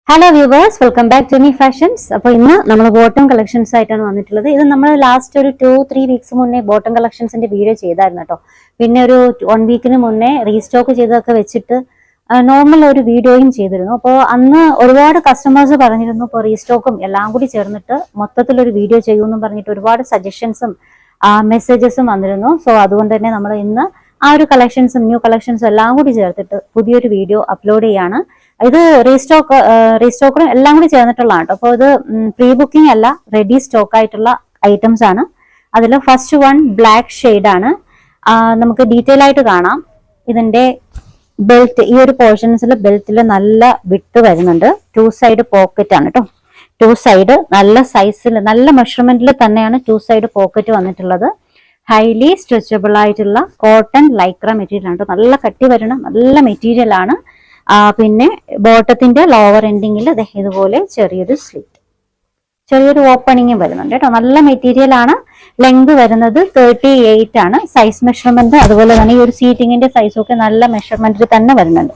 Hello viewers, welcome back to Me Fashions. അപ്പോൾ ഇന്ന് നമ്മൾ ബോട്ടം കളക്ഷൻസ് ആയിട്ടാണ് വന്നിട്ടുള്ളത്. ഇത് നമ്മൾ ലാസ്റ്റ് ഒരു 2-3 വീക്സ് മുന്നേ ബോട്ടം കളക്ഷൻസിന്റെ വീഡിയോ ചെയ്തായിരുന്നു കേട്ടോ. പിന്നെ ഒരു 1 വീക്കിന് മുന്നേ റീസ്റ്റോക്ക് ചെയ്തൊക്കെ വെച്ചിട്ട് നോർമൽ ഒരു വീഡിയോയും ചെയ്തിരുന്നു. അപ്പോൾ അന്ന് ഒരുപാട് കസ്റ്റമേഴ്സ് പറഞ്ഞിരുന്നു ഇപ്പോൾ റീസ്റ്റോക്കും എല്ലാം കൂടി ചേർന്നിട്ട് മൊത്തത്തിലൊരു വീഡിയോ ചെയ്യുമെന്നും പറഞ്ഞിട്ട് ഒരുപാട് സജഷൻസും മെസ്സേജസും വന്നിരുന്നു. സോ അതുകൊണ്ട് തന്നെ നമ്മൾ ഇന്ന് ആ ഒരു കളക്ഷൻസും ന്യൂ കളക്ഷൻസും എല്ലാം കൂടി ചേർത്തിട്ട് പുതിയൊരു വീഡിയോ അപ്ലോഡ് ചെയ്യാണ്. ഇത് റീസ്റ്റോക്കും എല്ലാം കൂടി ചേർന്നിട്ടുള്ളതാണ് കേട്ടോ. അപ്പോൾ ഇത് പ്രീ ബുക്കിംഗ് അല്ല, റെഡി സ്റ്റോക്ക് ആയിട്ടുള്ള ഐറ്റംസ് ആണ്. അതിൽ ഫസ്റ്റ് വൺ ബ്ലാക്ക് ഷെയ്ഡ് ആണ്. നമുക്ക് ഡീറ്റെയിൽ ആയിട്ട് കാണാം. ഇതിന്റെ ബെൽറ്റ്, ഈ ഒരു പോർഷൻസിൽ ബെൽറ്റിൽ നല്ല വിട്ട് വരുന്നുണ്ട്. 2 സൈഡ് പോക്കറ്റ് ആണ് കേട്ടോ. 2 സൈഡ് നല്ല സൈസിൽ നല്ല മെഷർമെന്റിൽ തന്നെയാണ് 2 സൈഡ് പോക്കറ്റ് വന്നിട്ടുള്ളത്. ഹൈലി സ്ട്രെച്ചബിൾ ആയിട്ടുള്ള കോട്ടൺ ലൈക്ര മെറ്റീരിയൽ ആണ്. നല്ല കട്ടി വരുന്ന നല്ല മെറ്റീരിയൽ ആണ്. പിന്നെ ബോട്ടത്തിന്റെ ലോവർ എൻഡിങ്ങിൽ ഇതുപോലെ ചെറിയൊരു സ്ലിറ്റ്, ചെറിയൊരു ഓപ്പണിങ്ങും വരുന്നുണ്ട് കേട്ടോ. നല്ല മെറ്റീരിയൽ ആണ്. ലെങ്ത് വരുന്നത് 38 ആണ്. സൈസ് മെഷർമെന്റ് അതുപോലെ തന്നെ ഈ ഒരു സീറ്റിങ്ങിന്റെ സൈസും ഒക്കെ നല്ല മെഷർമെന്റിൽ തന്നെ വരുന്നുണ്ട്.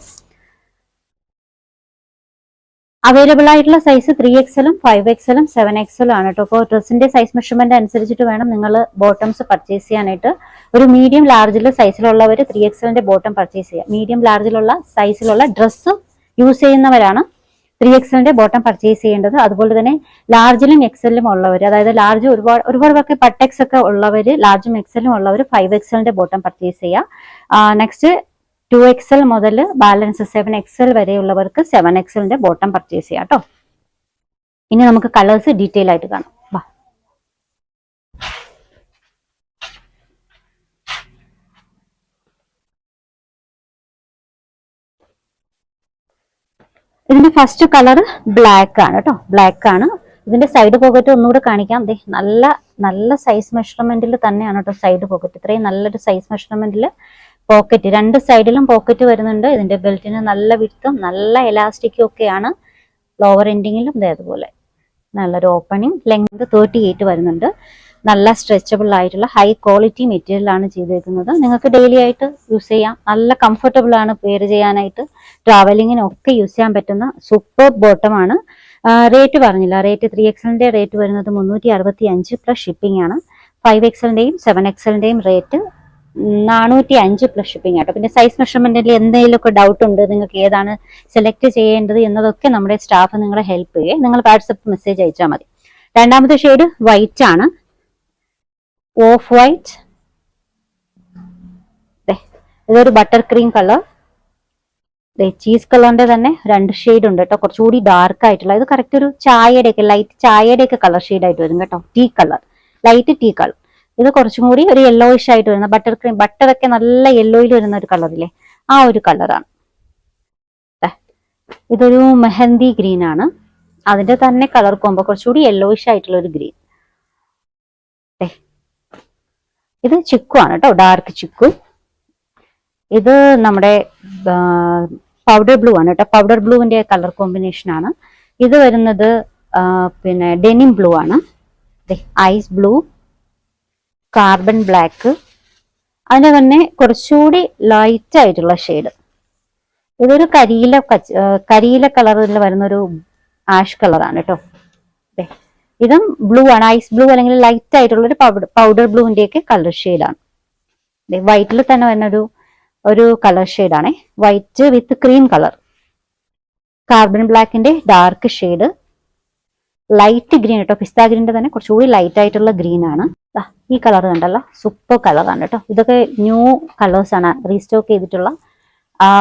അവൈലബിൾ ആയിട്ടുള്ള സൈസ് 3XL, 5XL, 7XL ആണ് കേട്ടോ. അപ്പോൾ ഡ്രസ്സിന്റെ സൈസ് മെഷർമെന്റ് അനുസരിച്ചിട്ട് വേണം നിങ്ങൾ ബോട്ടംസ് പർച്ചേസ് ചെയ്യാനായിട്ട്. ഒരു മീഡിയം ലാർജിൽ സൈസിലുള്ളവർ 3XLന്റെ ബോട്ടം പർച്ചേസ് ചെയ്യുക. മീഡിയം ലാർജിലുള്ള സൈസിലുള്ള ഡ്രസ്സ് യൂസ് ചെയ്യുന്നവരാണ് 3XLന്റെ ബോട്ടം പർച്ചേസ് ചെയ്യേണ്ടത്. അതുപോലെ തന്നെ ലാർജിലും എക്സലിലും ഉള്ളവർ, അതായത് ലാർജ് ഒരുപാട് പേർക്ക് പട്ടെക്സ് ഒക്കെ ഉള്ളവർ, ലാർജും എക്സലും ഉള്ളവർ 5XLന്റെ ബോട്ടം പർച്ചേസ് ചെയ്യുക. നെക്സ്റ്റ് 2XL മുതൽ ബാലൻസ് 7XL വരെയുള്ളവർക്ക് 7XLന്റെ ബോട്ടം പർച്ചേസ് ചെയ്യാം കേട്ടോ. ഇനി നമുക്ക് കളേഴ്സ് ഡീറ്റെയിൽ ആയിട്ട് കാണാം. ഇതിന്റെ ഫസ്റ്റ് കളർ ബ്ലാക്ക് ആണ് കേട്ടോ. ബ്ലാക്ക് ആണ്. ഇതിന്റെ സൈഡ് പോക്കറ്റ് ഒന്നുകൂടെ കാണിക്കാം. നല്ല നല്ല സൈസ് മെഷർമെന്റിൽ തന്നെയാണ് കേട്ടോ സൈഡ് പോക്കറ്റ്. ഇത്രയും നല്ലൊരു സൈസ് മെഷർമെന്റിൽ പോക്കറ്റ്, 2 സൈഡിലും പോക്കറ്റ് വരുന്നുണ്ട്. ഇതിന്റെ ബെൽറ്റിന് നല്ല വിട്ടും നല്ല എലാസ്റ്റിക്കും ഒക്കെയാണ്. ലോവർ എൻഡിങ്ങിലും അതുപോലെ നല്ലൊരു ഓപ്പണിങ്. ലെങ്ത് 38 വരുന്നുണ്ട്. നല്ല സ്ട്രെച്ചബിൾ ആയിട്ടുള്ള ഹൈ ക്വാളിറ്റി മെറ്റീരിയൽ ആണ് ചെയ്തേക്കുന്നത്. നിങ്ങൾക്ക് ഡെയിലി ആയിട്ട് യൂസ് ചെയ്യാം. നല്ല കംഫർട്ടബിൾ ആണ് വെയർ ചെയ്യാനായിട്ട്. ട്രാവലിങ്ങിനൊക്കെ യൂസ് ചെയ്യാൻ പറ്റുന്ന സൂപ്പർ ബോട്ടം ആണ്. റേറ്റ് പറഞ്ഞില്ല. റേറ്റ് 3XLന്റെ റേറ്റ് വരുന്നത് 365 പ്ലസ് ഷിപ്പിംഗ് ആണ്. 5XLന്റെയും 7XLന്റെയും റേറ്റ് 405 പ്ലസ് ഷിപ്പിംഗ് ആട്ടോ. പിന്നെ സൈസ് മെഷർമെന്റിൽ എന്തെങ്കിലുമൊക്കെ ഡൗട്ട് ഉണ്ട്, നിങ്ങൾക്ക് ഏതാണ് സെലക്ട് ചെയ്യേണ്ടത് എന്നതൊക്കെ നമ്മുടെ സ്റ്റാഫ് നിങ്ങളെ ഹെൽപ്പ് ചെയ്യേ. നിങ്ങൾ വാട്സപ്പ് മെസ്സേജ് അയച്ചാൽ മതി. രണ്ടാമത്തെ ഷെയ്ഡ് വൈറ്റ് ആണ്. Of white. ഇതൊരു ബട്ടർ ക്രീം കളർ. ചീസ് കളറിന്റെ തന്നെ 2 ഷെയ്ഡ് ഉണ്ട് കേട്ടോ. കുറച്ചുകൂടി ഡാർക്ക് ആയിട്ടുള്ള, ഇത് കറക്റ്റ് ഒരു ചായയുടെയൊക്കെ ലൈറ്റ് ചായയുടെയൊക്കെ കളർ ഷെയ്ഡ് ആയിട്ട് വരും കേട്ടോ. Tea colour, light tea colour. ഇത് കുറച്ചും കൂടി ഒരു യെല്ലോയിഷ് ആയിട്ട് വരുന്ന ബട്ടർ ക്രീം, ബട്ടറൊക്കെ നല്ല യെല്ലോയിൽ വരുന്ന ഒരു കളറില്ലേ, ആ ഒരു കളറാണ്. ഇതൊരു മെഹന്തി ഗ്രീൻ ആണ്. അതിന്റെ തന്നെ കളർ കോമ്പോ കുറച്ചുകൂടി യെല്ലോയിഷ് ആയിട്ടുള്ള ഒരു ഗ്രീൻ. ഇത് ചിക്കു ആണ് കേട്ടോ, ഡാർക്ക് ചിക്കു. ഇത് നമ്മുടെ പൗഡർ ബ്ലൂ ആണ് കേട്ടോ. പൗഡർ ബ്ലൂവിന്റെ കളർ കോമ്പിനേഷൻ ആണ്. ഇത് വരുന്നത് പിന്നെ ഡെനിം ബ്ലൂ ആണ്. Ice blue, carbon black. അതിന്റെ തന്നെ കുറച്ചുകൂടി ലൈറ്റ് ആയിട്ടുള്ള ഷെയ്ഡ്. ഇതൊരു കരിയില കളറിൽ വരുന്നൊരു ആഷ് കളറാണ് കേട്ടോ. ഇതും ബ്ലൂ ആണ്, ഐസ് ബ്ലൂ അല്ലെങ്കിൽ ലൈറ്റ് ആയിട്ടുള്ള ഒരു പൗഡർ ബ്ലൂവിന്റെ ഒക്കെ കളർ ഷെയ്ഡാണ്. വൈറ്റിൽ തന്നെ വരുന്ന ഒരു കളർ ഷെയ്ഡാണ്. White with cream colour. Carbon ബ്ലാക്കിന്റെ ഡാർക്ക് ഷെയ്ഡ്. ലൈറ്റ് ഗ്രീൻ കേട്ടോ. പിസ്ത ഗ്രീനിന്റെ തന്നെ കുറച്ചുകൂടി ലൈറ്റ് ആയിട്ടുള്ള ഗ്രീൻ ആണ്. ഈ കളർ കണ്ടല്ലോ, സൂപ്പർ കളറാണ് കേട്ടോ. ഇതൊക്കെ ന്യൂ കളേഴ്സ് ആണ്, റീസ്റ്റോക്ക് ചെയ്തിട്ടുള്ള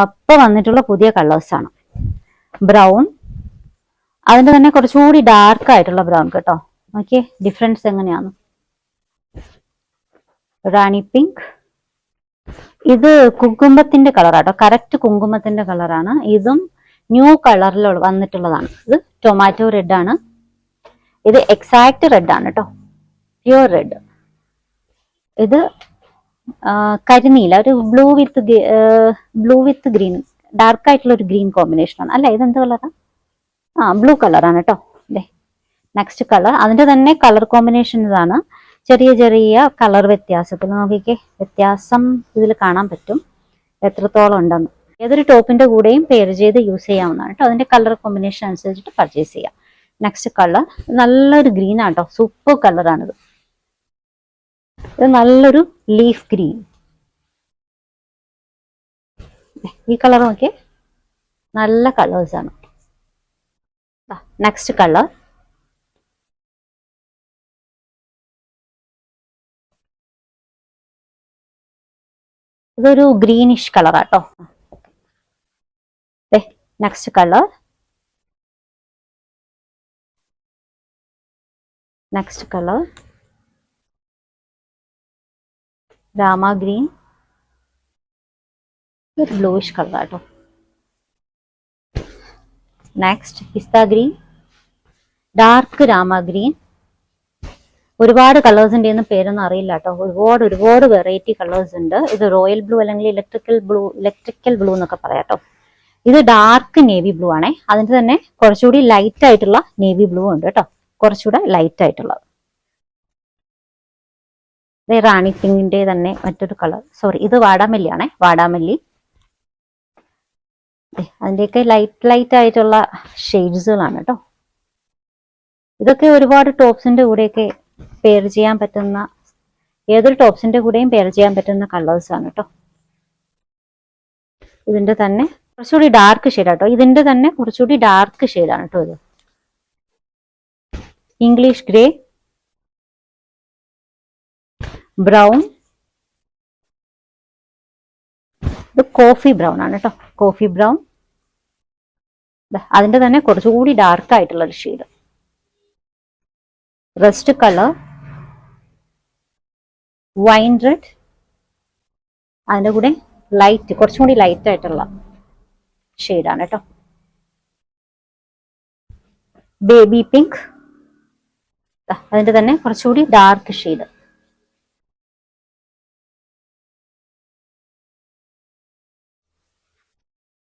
ഇപ്പൊ വന്നിട്ടുള്ള പുതിയ കളേഴ്സ് ആണ്. ബ്രൗൺ. അതിന്റെ തന്നെ കുറച്ചുകൂടി ഡാർക്ക് ആയിട്ടുള്ള ബ്രൗൺ കേട്ടോ. നോക്കിയേ ഡിഫറൻസ് എങ്ങനെയാണ്. റാണി പിങ്ക്. ഇത് കുങ്കുമത്തിന്റെ കളറാട്ടോ. കറക്റ്റ് കുങ്കുമത്തിന്റെ കളറാണ്. ഇതും ന്യൂ കളറിൽ വന്നിട്ടുള്ളതാണ്. ഇത് ടൊമാറ്റോ റെഡ് ആണ്. ഇത് എക്സാക്ട് റെഡ് ആണ് കേട്ടോ, പ്യുവർ റെഡ്. ഇത് കരിനീല, ഒരു ബ്ലൂ വിത്ത് ഗ്രീൻ, ഡാർക്ക് ആയിട്ടുള്ള ഒരു ഗ്രീൻ കോമ്പിനേഷൻ ആണ്. അല്ല, ഇതെന്ത് കളറാ? ബ്ലൂ കളറാണ് കേട്ടോ. Next colour. അതിന്റെ തന്നെ കളർ കോമ്പിനേഷൻ ഇതാണ്. ചെറിയ ചെറിയ കളർ വ്യത്യാസത്തിൽ നോക്കിക്കേ, വ്യത്യാസം ഇതിൽ കാണാൻ പറ്റും എത്രത്തോളം ഉണ്ടെന്ന്. ഏതൊരു ടോപ്പിന്റെ കൂടെയും പെയർ ചെയ്ത് യൂസ് ചെയ്യാവുന്നതാണ് കേട്ടോ. അതിന്റെ കളർ കോമ്പിനേഷൻ അനുസരിച്ചിട്ട് പർച്ചേസ് ചെയ്യാം. നെക്സ്റ്റ് കളർ നല്ലൊരു ഗ്രീൻ ആട്ടോ, സൂപ്പർ കളറാണിത്. ഇത് നല്ലൊരു ലീഫ് ഗ്രീൻ. ഈ കളർ നോക്കിയേ, നല്ല കളേഴ്സ് ആണ്. നെക്സ്റ്റ് കളർ ഇതൊരു ഗ്രീനിഷ് കളറാട്ടോ. Next colour, next colour Rama green, ഒരു ബ്ലൂയിഷ് കളറാട്ടോ. നെക്സ്റ്റ് പിസ്ത ഗ്രീൻ, ഡാർക്ക് രാമ ഗ്രീൻ. ഒരുപാട് കളേഴ്സിന്റെ ഒന്നും പേരൊന്നും അറിയില്ല കേട്ടോ. ഒരുപാട് വെറൈറ്റി കളേഴ്സ് ഉണ്ട്. ഇത് റോയൽ ബ്ലൂ അല്ലെങ്കിൽ ഇലക്ട്രിക്കൽ ബ്ലൂ എന്നൊക്കെ പറയാട്ടോ. ഇത് ഡാർക്ക് നേവി ബ്ലൂ ആണേ. അതിന്റെ തന്നെ കുറച്ചുകൂടി ലൈറ്റ് ആയിട്ടുള്ള നേവി ബ്ലൂ ഉണ്ട് കേട്ടോ, കുറച്ചുകൂടെ ലൈറ്റ് ആയിട്ടുള്ളത്. റാണി പിങ്കിന്റെ തന്നെ മറ്റൊരു കളർ, സോറി ഇത് വാടാമല്ലി ആണേ, വാടാമല്ലി. അതിന്റെയൊക്കെ ലൈറ്റ് ആയിട്ടുള്ള ഷെയ്ഡ്സുകളാണ് കേട്ടോ. ഇതൊക്കെ ഒരുപാട് ടോപ്സിന്റെ കൂടെയൊക്കെ പെയർ ചെയ്യാൻ പറ്റുന്ന, ഏതൊരു ടോപ്സിന്റെ കൂടെയും പെയർ ചെയ്യാൻ പറ്റുന്ന കളേഴ്സ് ആണ് കേട്ടോ. ഇതിന്റെ തന്നെ കുറച്ചുകൂടി ഡാർക്ക് ഷെയ്ഡ് ആട്ടോ. ഇതിന്റെ തന്നെ കുറച്ചുകൂടി ഡാർക്ക് ഷെയ്ഡാണ് കേട്ടോ. ഇത് ഇംഗ്ലീഷ് ഗ്രേ, ബ്രൗൺ, ഇത് കോഫി ബ്രൗൺ ആണ് കേട്ടോ, കോഫി ബ്രൗൺ. അതിന്റെ തന്നെ കുറച്ചുകൂടി ഡാർക്ക് ആയിട്ടുള്ള ഒരു shade, rest colour, wine red. അതിന്റെ കൂടെ ലൈറ്റ്, കുറച്ചും കൂടി ലൈറ്റ് ആയിട്ടുള്ള ഷെയ്ഡാണ് കേട്ടോ. ബേബി പിങ്ക്, അതിന്റെ തന്നെ കുറച്ചുകൂടി ഡാർക്ക് ഷെയ്ഡ്.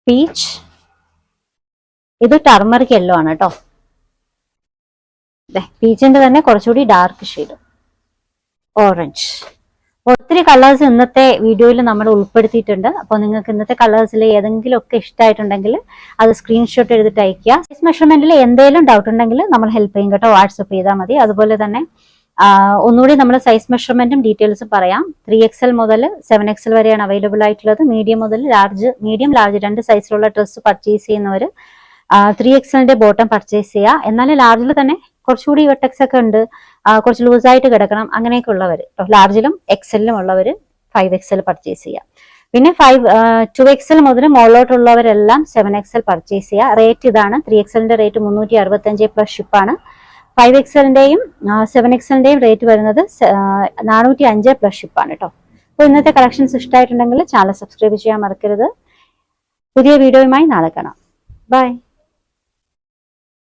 പീച്ച്, ഇത് ടർമറിക് യെല്ലോ ആണ് കേട്ടോ. പീച്ചിന്റെ തന്നെ കുറച്ചുകൂടി ഡാർക്ക് ഷെയ്ഡ്, ഓറഞ്ച്. ഒത്തിരി കളേഴ്സ് ഇന്നത്തെ വീഡിയോയിൽ നമ്മൾ ഉൾപ്പെടുത്തിയിട്ടുണ്ട്. അപ്പോൾ നിങ്ങൾക്ക് ഇന്നത്തെ കളേഴ്സിൽ ഏതെങ്കിലും ഒക്കെ ഇഷ്ടമായിട്ടുണ്ടെങ്കിൽ അത് സ്ക്രീൻഷോട്ട് എടുത്തിട്ട് അയക്കുക. സൈസ് മെഷർമെന്റിൽ എന്തെങ്കിലും ഡൗട്ട് ഉണ്ടെങ്കിൽ നമ്മൾ ഹെൽപ്പ് ചെയ്യും കേട്ടോ, വാട്സപ്പ് ചെയ്താൽ മതി. അതുപോലെ തന്നെ ഒന്നുകൂടി നമ്മൾ സൈസ് മെഷർമെന്റും ഡീറ്റെയിൽസും പറയാം. 3XL മുതൽ 7XL വരെയാണ് അവൈലബിൾ ആയിട്ടുള്ളത്. മീഡിയം മുതൽ മീഡിയം ലാർജ് രണ്ട് സൈസിലുള്ള ഡ്രസ്സ് പർച്ചേസ് ചെയ്യുന്നവർ 3XLന്റെ ബോട്ടം പർച്ചേസ് ചെയ്യുക. എന്നാലും ലാർജിൽ തന്നെ കുറച്ചുകൂടി വെട്ടക്സ് ഒക്കെ ഉണ്ട്, കുറച്ച് ലൂസായിട്ട് കിടക്കണം, അങ്ങനെയൊക്കെ ഉള്ളവർ ലാർജിലും എക്സലിലും ഉള്ളവർ 5XL പർച്ചേസ് ചെയ്യുക. പിന്നെ 2XL മുതൽ മുകളിലോട്ടുള്ളവരെല്ലാം 7XL പർച്ചേസ് ചെയ്യുക. റേറ്റ് ഇതാണ്. 3XLന്റെ റേറ്റ് 365 പ്ലസ് ഷിപ്പാണ്. 5XLന്റെയും 7XLന്റെയും റേറ്റ് വരുന്നത് 405 പ്ലസ് ഷിപ്പാണ് കേട്ടോ. അപ്പോൾ ഇന്നത്തെ കളക്ഷൻസ് ഇഷ്ടമായിട്ടുണ്ടെങ്കിൽ ചാനൽ സബ്സ്ക്രൈബ് ചെയ്യാൻ മറക്കരുത്. പുതിയ വീഡിയോയുമായി നാളെ കാണാം. ബൈ.